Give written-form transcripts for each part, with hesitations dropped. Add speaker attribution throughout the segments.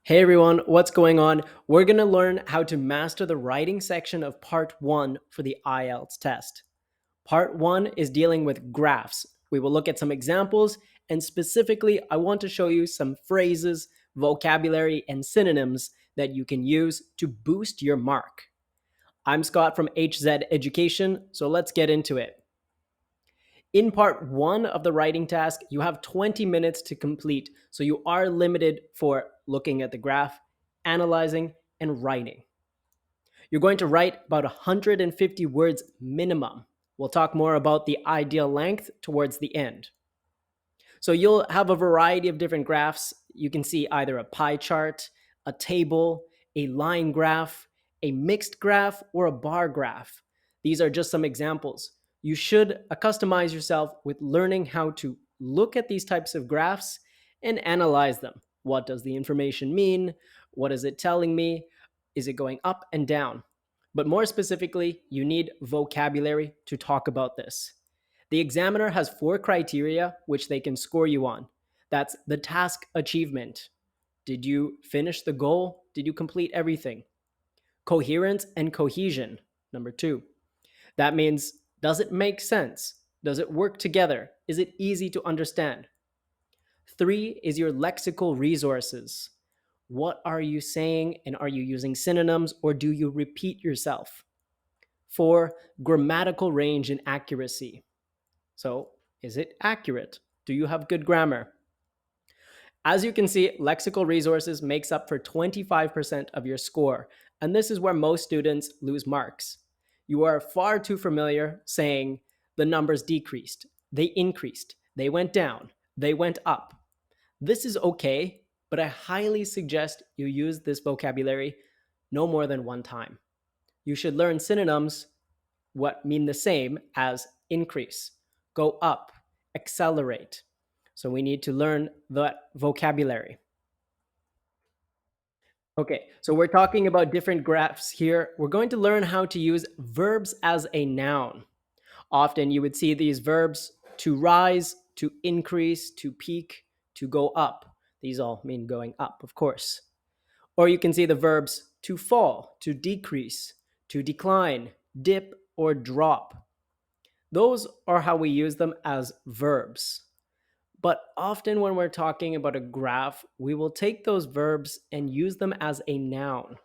Speaker 1: Hey everyone, what's going on? We're going to learn how to master the writing section of part 1 for the IELTS test. Part 1 is dealing with graphs. We will look at some examples, and specifically, I want to show you some phrases, vocabulary, and synonyms that you can use to boost your mark. I'm Scott from HZad Education, so let's get into it. In part 1 of the writing task, you have 20 minutes to complete, so you are limited for looking at the graph, analyzing, and writing. You're going to write about 150 words minimum. We'll talk more about the ideal length towards the end. So you'll have a variety of different graphs. You can see either a pie chart, a table, a line graph, a mixed graph, or a bar graph. These are just some examples. You should customize yourself with learning how to look at these types of graphs and analyze them. What does the information mean? What is it telling me? Is it going up and down? But more specifically, you need vocabulary to talk about this. The examiner has 4 criteria which they can score you on. That's the task achievement. Did you finish the goal? Did you complete everything? Coherence and cohesion, number 2. That means, does it make sense? Does it work together? Is it easy to understand? 3 is your lexical resources. What are you saying, and are you using synonyms, or do you repeat yourself? 4, grammatical range and accuracy. So, is it accurate? Do you have good grammar? As you can see, lexical resources makes up for 25% of your score, and this is where most students lose marks. You are far too familiar saying the numbers decreased, they increased, they went down, they went up. This is okay, but I highly suggest you use this vocabulary no more than one time. You should learn synonyms what mean the same as increase, go up, accelerate. So we need to learn that vocabulary. Okay, so we're talking about different graphs here. We're going to learn how to use verbs as a noun. Often you would see these verbs to rise, to increase, to peak, to go up. These all mean going up, of course. Or you can see the verbs to fall, to decrease, to decline, dip, or drop. Those are how we use them as verbs. But often when we're talking about a graph, we will take those verbs and use them as a noun.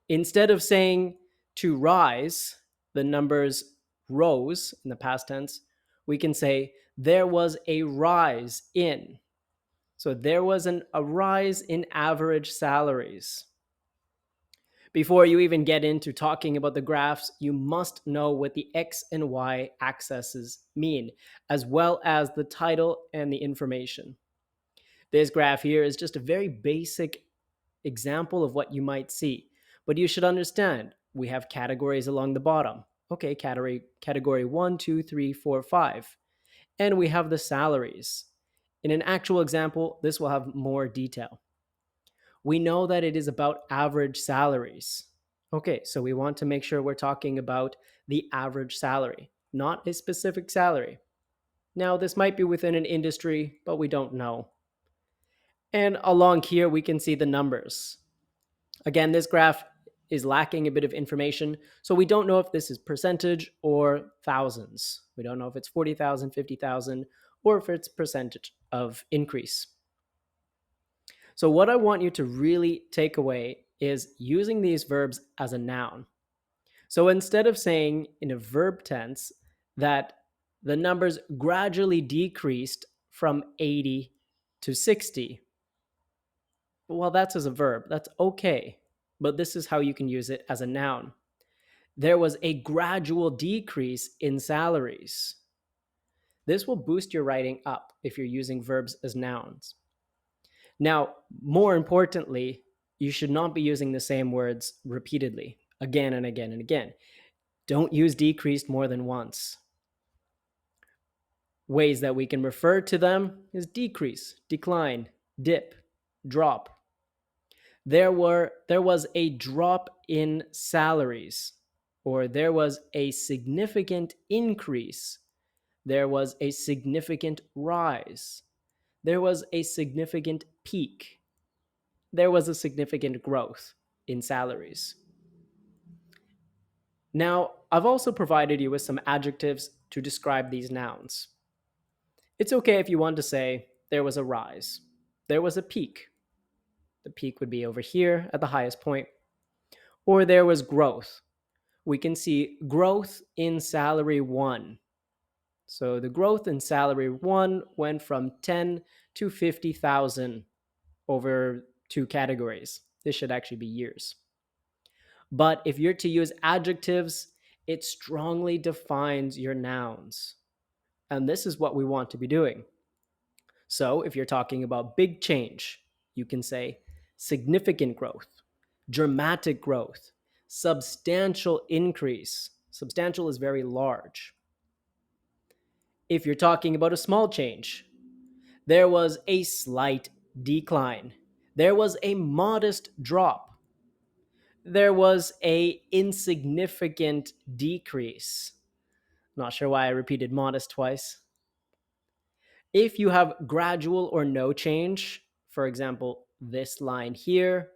Speaker 1: Instead of saying to rise, the numbers rose in the past tense, we can say there was a rise in. So there was a rise in average salaries. Before you even get into talking about the graphs, you must know what the X and Y axes mean, as well as the title and the information. This graph here is just a very basic example of what you might see, but you should understand we have categories along the bottom. Okay, category 1, 2, 3, 4, 5. And we have the salaries. In an actual example, this will have more detail. We know that it is about average salaries. Okay, so we want to make sure we're talking about the average salary, not a specific salary. Now, this might be within an industry, but we don't know. And along here, we can see the numbers. Again, this graph is lacking a bit of information, so we don't know if this is percentage or thousands. We don't know if it's 40,000, 50,000, or if it's percentage of increase. So what I want you to really take away is using these verbs as a noun. So instead of saying in a verb tense that the numbers gradually decreased from 80 to 60, well, that's as a verb. That's okay. But this is how you can use it as a noun. There was a gradual decrease in salaries. This will boost your writing up if you're using verbs as nouns. Now, more importantly, you should not be using the same words repeatedly, again and again and again. Don't use decreased more than once. Ways that we can refer to them is decrease, decline, dip, drop. There was a drop in salaries, or there was a significant increase. There was a significant rise. There was a significant peak. there was a significant growth in salaries. Now, I've also provided you with some adjectives to describe these nouns. It's okay if you want to say there was a rise, there was a peak. The peak would be over here at the highest point, or there was growth. We can see growth in salary 1. So the growth in salary 1 went from 10 to 50,000 over 2 categories. This should actually be years. But if you're to use adjectives, it strongly defines your nouns. And this is what we want to be doing. So if you're talking about big change, you can say significant growth, dramatic growth, substantial increase. Substantial is very large. If you're talking about a small change, there was a slight decline. There was a modest drop. There was a insignificant decrease. Not sure why I repeated modest twice. If you have gradual or no change, for example, this line here,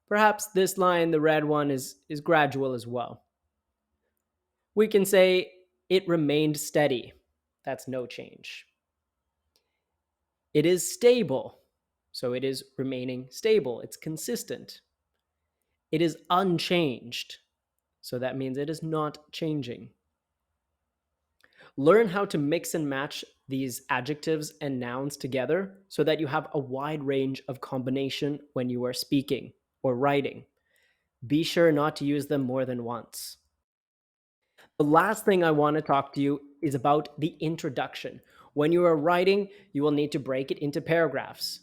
Speaker 1: perhaps this line, the red one, is gradual as well. We can say it remained steady. That's no change. It is stable. So it is remaining stable. It's consistent. It is unchanged. So that means it is not changing. Learn how to mix and match these adjectives and nouns together so that you have a wide range of combination when you are speaking or writing. Be sure not to use them more than once. The last thing I want to talk to you is about the introduction. When you are writing, you will need to break it into paragraphs.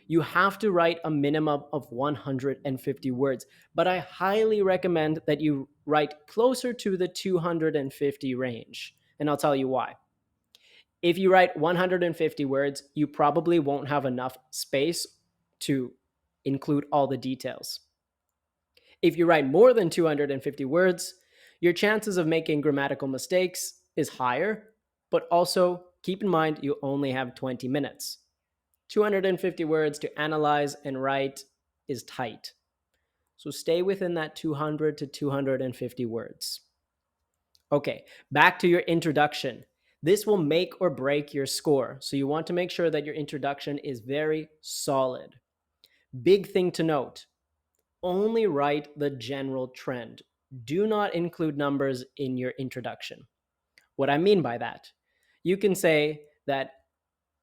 Speaker 1: You have to write a minimum of 150 words, but I highly recommend that you write closer to the 250 range, and I'll tell you why. If you write 150 words, you probably won't have enough space to include all the details. If you write more than 250 words, your chances of making grammatical mistakes is higher, but also keep in mind you only have 20 minutes. 250 words to analyze and write is tight. So stay within that 200 to 250 words. Okay, back to your introduction. This will make or break your score, so you want to make sure that your introduction is very solid. Big thing to note, only write the general trend. Do not include numbers in your introduction. What I mean by that, you can say that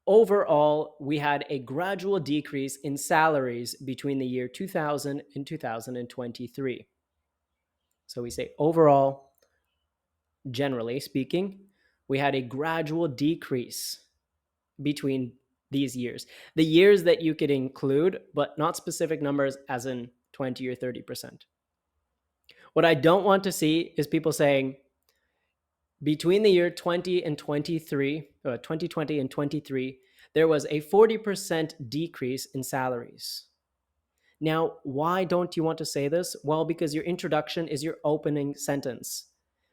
Speaker 1: overall, we had a gradual decrease in salaries between the year 2000 and 2023. So we say overall, generally speaking, we had a gradual decrease between these years. The years that you could include, but not specific numbers as in 20 or 30%. What I don't want to see is people saying between the year 2020 and 23, there was a 40% decrease in salaries. Now, why don't you want to say this? Well, because your introduction is your opening sentence.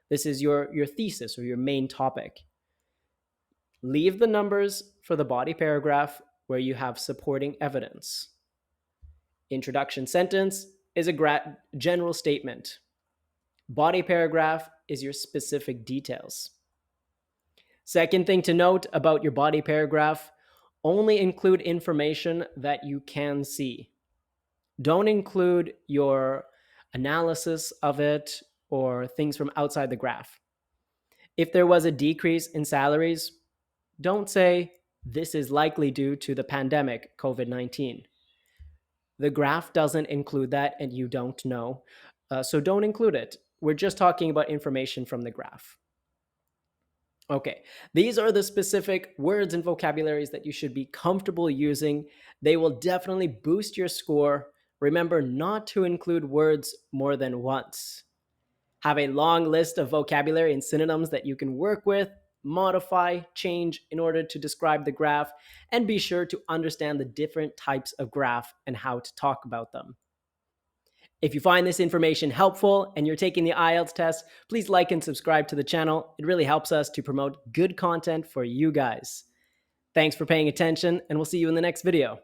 Speaker 1: This is your thesis or your main topic. Leave the numbers for the body paragraph where you have supporting evidence. Introduction sentence is a general statement. Body paragraph is your specific details. Second thing to note about your body paragraph, only include information that you can see. Don't include your analysis of it or things from outside the graph. If there was a decrease in salaries, don't say this is likely due to the pandemic, COVID-19. The graph doesn't include that and you don't know, so don't include it. We're just talking about information from the graph. Okay, these are the specific words and vocabularies that you should be comfortable using. They will definitely boost your score. Remember not to include words more than once. Have a long list of vocabulary and synonyms that you can work with, modify, change in order to describe the graph, and be sure to understand the different types of graph and how to talk about them. If you find this information helpful and you're taking the IELTS test, please like and subscribe to the channel. It really helps us to promote good content for you guys. Thanks for paying attention, and we'll see you in the next video.